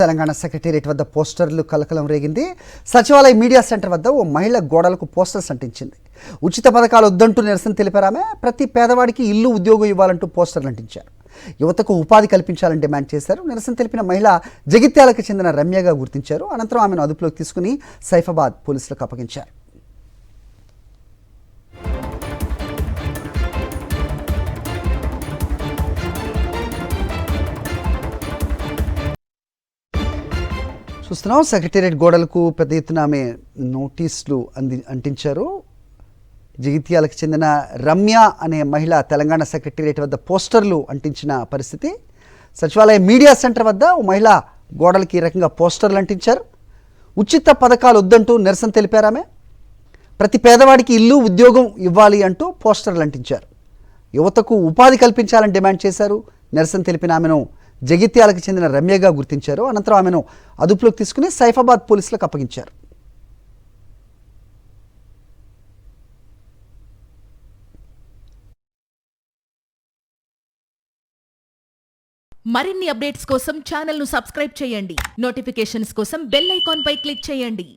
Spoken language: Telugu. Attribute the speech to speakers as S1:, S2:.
S1: తెలంగాణ సెక్రటేరియట్ వద్ద పోస్టర్లు కలకలం రేగింది. సచివాలయ మీడియా సెంటర్ వద్ద ఓ మహిళ గోడలకు పోస్టర్స్ అంటించింది. ఉచిత పథకాలు వద్దంటూ నిరసన తెలిపారామె. ప్రతి పేదవాడికి ఇల్లు ఉద్యోగం ఇవ్వాలంటూ పోస్టర్లు అంటించారు. యువతకు ఉపాధి కల్పించాలని డిమాండ్ చేశారు. నిరసన తెలిపిన మహిళ జగిత్యాలకు చెందిన రమ్యగా గుర్తించారు. అనంతరం ఆమెను అదుపులోకి తీసుకుని సైఫాబాద్ పోలీసులకు అప్పగించారు. చూస్తున్నాం, సెక్రటేరియట్ గోడలకు పెద్ద ఎత్తున ఆమె నోటీసులు అంటించారు. జగిత్యాలకు చెందిన రమ్య అనే మహిళ తెలంగాణ సెక్రటేరియట్ వద్ద పోస్టర్లు అంటించిన పరిస్థితి. సచివాలయ మీడియా సెంటర్ వద్ద ఓ మహిళ గోడలకి ఈ రకంగా పోస్టర్లు అంటించారు. ఉచిత పథకాలు వద్దంటూ నిరసన తెలిపారామె. ప్రతి పేదవాడికి ఇల్లు ఉద్యోగం ఇవ్వాలి అంటూ పోస్టర్లు అంటించారు. యువతకు ఉపాధి కల్పించాలని డిమాండ్ చేశారు. నిరసన తెలిపిన ఆమెను జగిత్యాలకు చెందిన రమ్యగా గుర్తించారు. అనంతరం ఆమెను అదుపులోకి తీసుకుని సైఫాబాద్ పోలీసులకు అప్పగించారు.
S2: మరిన్ని అప్డేట్స్ కోసం ఛానల్ ను సబ్స్క్రైబ్ చేయండి. నోటిఫికేషన్స్ కోసం బెల్ ఐకాన్ పై క్లిక్ చేయండి.